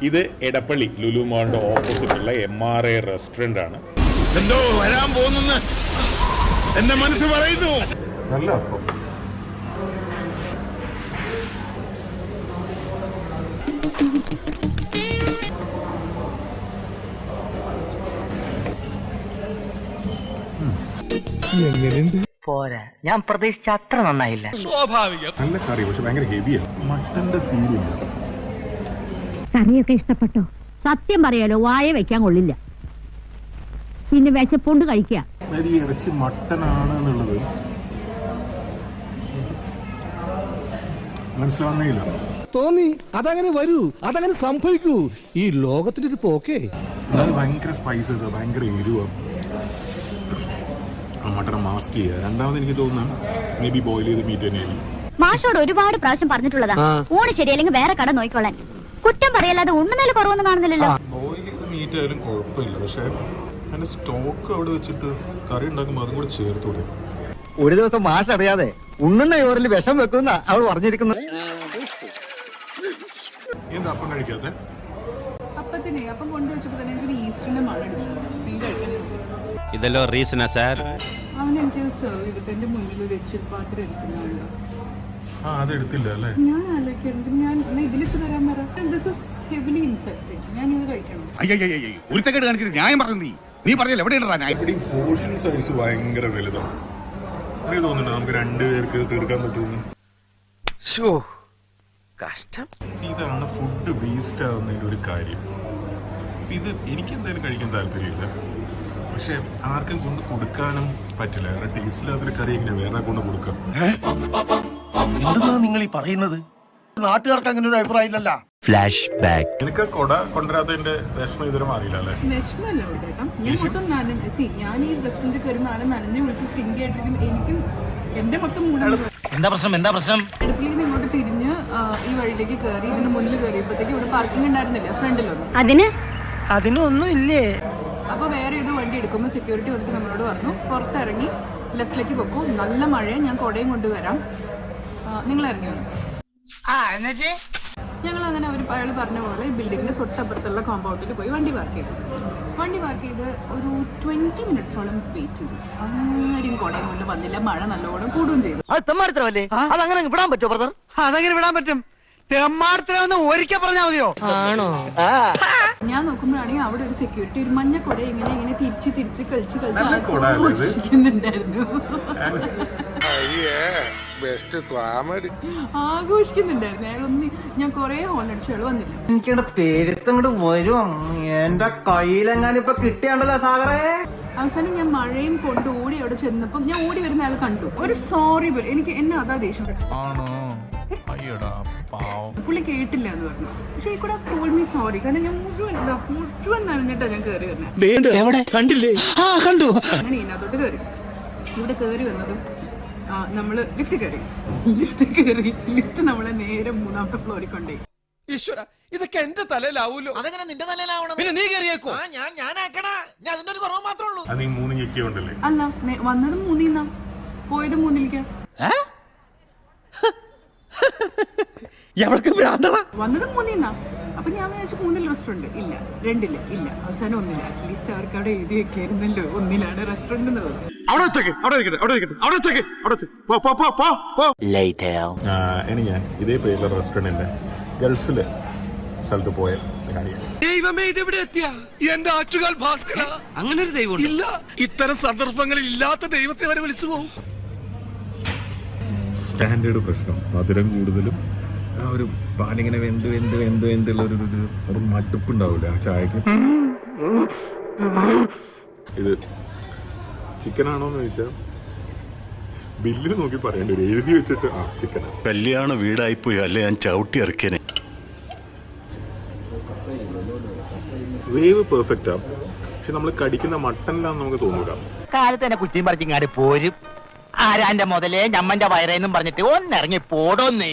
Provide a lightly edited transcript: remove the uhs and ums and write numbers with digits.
ഇത് Edappally Lulu മോളിന്റെ ഓപ്പോസിറ്റുള്ള MRA restaurant ആണ്. എന്തോ വരാൻ പോകുന്നു എന്റെ മനസ്സ് പറയുന്നു. നല്ല പോരാ, ഞാൻ പ്രതീക്ഷിച്ച അത്ര നന്നായില്ല. സ്വാഭാവികം. നല്ല കറി, പക്ഷെ ഭയങ്കര ഹെവിയാണ്. മട്ടന്റെ ഫീലില്ല. കറിയൊക്കെ ഇഷ്ടപ്പെട്ടോ? സത്യം പറയാലോ, വായ വെക്കാൻ കൊള്ളില്ല. പിന്നെ വിശപ്പുണ്ട് കഴിക്കുക. ഈ ഇറച്ചി മട്ടനാണ് എന്നുള്ളത് മനസ്സിലാവുന്നില്ല. തോന്നി അതങ്ങനെ വരൂ, അതങ്ങനെ സംഭവിക്കൂ. ഈ ലോകത്തിന്റെ ഒരു പോക്കേ. അത് ഭയങ്കര സ്പൈസസ്, ഭയങ്കര എരിവ്. മട്ടനെ മാസ്ക് ചെയ്യുക. രണ്ടാമത് എനിക്ക് തോന്നുന്നു മേ ബി ബോയിൽ ചെയ്ത് മീറ്റ് തന്നെയായിരിക്കും. മാഷോട് ഒരുപാട് പ്രാവശ്യം പറഞ്ഞിട്ടുള്ളതാ, ഊണ് ശരിയല്ലെങ്കിൽ വേറെ കട നോക്കിക്കോളാൻ. കുറ്റം പറയല്ലാതെ ഉണ്ണുന്നതിൽ കുറവൊന്നും കാണുന്നില്ലല്ലോ. ബോയിൽ ചെയ്ത് മീറ്റ് ആയാലും കുഴപ്പമില്ല, പക്ഷെ അതിന്റെ സ്റ്റോക്ക് അവിടെ വെച്ചിട്ട് കറി ഉണ്ടാക്കുമ്പോൾ അതും കൂടി ചേർത്തൂടെ. ഒരു ദിവസം മാഷ് അറിയാതെ ഉണ്ണുന്ന ചോറിൽ വിഷം വെക്കുന്ന അവൾ പറഞ്ഞിരിക്കുന്നത്. എന്താ അപ്പം കഴിക്കാത്ത? അപ്പം കൊണ്ടുവച്ചപ്പോ തന്നെ എനിക്കൊരു ഈസ്റ്ററിന്റെ മണം അടിച്ചു. ഇതല്ലോ റീസണാ സാർ? അവൻ എനിക്ക് സെർവ് ചെയ്തിട്ട് എന്റെ മുന്നിൽ ഒരു എച്ചിൽ പാത്രം എടുക്കുന്നുണ്ടോ. അതെടുത്തില്ല അല്ലേ? ഞാൻ ആലോചിക്കുന്നുണ്ട്, ഞാൻ ഇതിലിട്ട് തരാൻ പറ. This is heavily infected. ഞാൻ ഇത് കഴിക്കണം. ഒരുത്തക്കേട് കാണിച്ചിട്ട് ന്യായം പറഞ്ഞു. നീ പറഞ്ഞില്ല എവിടെയാണ് ഇവിടെ പോർഷൻ സൈസ് ഭയങ്കര വലുതാണ്. എനിക്ക് തോന്നുന്നുണ്ട് നമുക്ക് 2 പേർക്ക് തീർക്കാൻ പറ്റുമെന്ന്. കഷ്ടം. ഇതാണ് ഫുഡ് വേസ്റ്റ് ആവുന്നതിന്റെ ഒരു കാര്യം. ഇത് എനിക്ക് എന്തായാലും കഴിക്കാൻ താല്പര്യമില്ല, പക്ഷെ ആർക്കും കൊണ്ട് കൊടുക്കാനും പറ്റില്ല. കാരണം ടേസ്റ്റ് ഇല്ലാത്തൊരു കറി എങ്ങനെ വേറെ കൊണ്ട് കൊടുക്കാം? എന്തെന്നാ നിങ്ങൾ ഈ പറയുന്നത്? നാട്ടുകാർക്ക് അങ്ങനെ ഒരു അഭിപ്രായം ഇല്ലല്ല. Flash back. എനിക്ക് കൊട കൊണ്ടുവരാത്തതിന്റെ വിഷമം ഇതുവരെ മാറിയില്ല അല്ലേ? വിഷമല്ല കേട്ടോ. ഞാൻ മൊത്തം നനഞ്ഞ് ഞാൻ ഈ റെസ്റ്റോറൻറ്റിൽ കയറുന്ന ആളെ നനഞ്ഞ് വിളിച്ച് സ്റ്റിങ്കി ആയിട്ടിരിക്കും. എനിക്ക് എന്റെ മൊത്തം മൂടാണ്. എന്താ പ്രശ്നം? എന്താ പ്രശ്നം? അടുപ്പിലേക്ക് ഇങ്ങോട്ട് തിരിഞ്ഞ് ഈ വഴിയിലേക്ക് കയറി ഇതിന് മുന്നിൽ കയറിയപ്പോഴത്തേക്ക് ഇവിടെ പാർക്കിംഗ് ഉണ്ടായിരുന്നില്ല ഫ്രണ്ടിലൊന്നും. അതിനൊന്നും ഇല്ലേ? അപ്പോൾ വേറെ ഏതോ വണ്ടി എടുക്കുമ്പോൾ സെക്യൂരിറ്റി വന്നിട്ട് നമ്മളോട് പറഞ്ഞു പുറത്തിറങ്ങി ലെഫ്റ്റിലേക്ക് പോകും, നല്ല മഴയാണ്, ഞാൻ കുടയും കൊണ്ടുവരാം, നിങ്ങൾ ഇറങ്ങി വന്നു. ഞങ്ങൾ അങ്ങനെ അയാൾ പറഞ്ഞ പോലെ ബിൽഡിങ്ങിന്റെ തൊട്ടപ്പുറത്തുള്ള കോമ്പൗണ്ടിൽ പോയി വണ്ടി പാർക്ക് ചെയ്ത് ഒരു 20 മിനിറ്റ്സോളം വെയിറ്റ് ചെയ്തു. ആരും കുടയും കൊണ്ട് വന്നില്ല. മഴ നല്ലോണം കൂടുകയും ചെയ്തു. അത് തെമ്മാടിത്തരമല്ലേ? അതങ്ങനെ വിടാൻ പറ്റുമോ ബ്രദർ? അതെങ്ങനെ വിടാൻ പറ്റും? തെമ്മാടിത്തരമെന്ന് ഒരിക്കൽ പറഞ്ഞാൽ മതിയോ? ആണോ? ഞാൻ നോക്കുമ്പോഴാണെങ്കിൽ അവിടെ ഒരു സെക്യൂരിറ്റി ഒരു മഞ്ഞ കുട ഇങ്ങനെ തിരിച്ച് കളിച്ച് ആഘോഷിക്കുന്നുണ്ടായിരുന്നു. അയാളൊന്ന് ഞാൻ കൊറേ ഹോൺ അടിച്ചു, അയാൾ വന്നില്ല. എനിക്കിവിടെ പെരുത്തങ്ങോട്ട് വരും. എന്റെ കയ്യിലെങ്ങാനിപ്പൊ കിട്ടിയാണ്ടല്ലോ സാഗറേ. അവസാനം ഞാൻ മഴയും കൊണ്ട് ഓടി അവിടെ ചെന്നപ്പം ഞാൻ ഓടി വരുന്ന ആൾ കണ്ടു. ഒരു സോറി പോലെ എനിക്ക് എന്നെ അതാ ദേഷ്യം. പുള്ളി കേട്ടില്ല എന്ന് പറഞ്ഞു. പക്ഷെ കൂടെ ടോൾഡ് മീ സോറി. കാരണം ഞാൻ മുഴുവൻ നനഞ്ഞിട്ടാ ഞാൻ കയറി വരുന്നത്. കണ്ടില്ലേ? കണ്ടു. അങ്ങനെ ഇതിനകത്തോട്ട് കയറി. ഇവിടെ കയറി വന്നതും നമ്മള് ലിഫ്റ്റ് നമ്മളെ നേരെ 3ാമത്തെ ഫ്ലോറിൽ കൊണ്ടേ. ഈശ്വര, ഇതൊക്കെ എന്റെ തലയിലാവൂലോ? അതെങ്ങനെ നിന്റെ തലയിലാവണം? പിന്നെ നീ കയറിയേക്കോ? ഞാനാക്കണ. ഞാൻ അതിന്റെ ഒരു കുറവ് മാത്രമേ ഉള്ളൂ. അത് നീ 3 ഞെക്കിയോണ്ടല്ലേ? അല്ല, വന്നതും 3ന്നാ, പോയതും 3ലേക്കാ. വന്നതും 3ന്നാ. അപ്പൊ ഞാൻ വിചാരിച്ചു 3ൽ റെസ്റ്റോറന്റ് ഇല്ല, 2ല് ഇല്ല, അവസാനം 1ല്. അറ്റ്ലീസ്റ്റ് അവർക്ക് അവിടെ എഴുതി വെക്കായിരുന്നല്ലോ 1ലാണ് റെസ്റ്റോറന്റ് എന്നുള്ളത്. ഇനി ഞാൻ ഇതേ പേരിലുള്ള റെസ്റ്റോറന്റിന്റെ ഗൾഫില് സ്ഥലത്ത് പോയ കാര്യം. ദൈവമേ, ഇതെവിടെ എത്തിയ എന്റെ ആറ്റുകാൽ ഭാസ്കര. അങ്ങനെ ഒരു ദൈവം ഇല്ല. ഇത്തരം സന്ദർഭങ്ങളിൽ ഇല്ലാത്ത ദൈവത്തെ വരെ വിളിച്ചു പോകും. സ്റ്റാൻഡേർഡ് പ്രശ്നം, മധുരം കൂടുതലും ആ ഒരു പാലിങ്ങനെ വെന്തുള്ള ഒരു മടുപ്പുണ്ടാവില്ല ആ ചായക്ക്. ഇത് ചിക്കനാണോന്ന് ചോദിച്ചാൽ ബില്ലിന് നോക്കി പറയേണ്ടി വരും. എഴുതി വെച്ചിട്ട് ചിക്കനാണ്. കല്യാണ വീടായിപ്പോയി അല്ലേ, ഞാൻ ചവിട്ടി ഇറക്കിയനെ. വേവ് പെർഫെക്റ്റാ, പക്ഷെ നമ്മൾ കടിക്കുന്ന മട്ടനിലാന്ന് നമുക്ക് തോന്നൂല. കാലത്ത് തന്നെ കുറ്റിയും പറിച്ചിങ്ങാട് പോരും. ആരാന്റെ മുതലേ ഞമ്മന്റെ വയറേന്നും പറഞ്ഞിട്ട് ഒന്നിറങ്ങി പോടോന്നേ.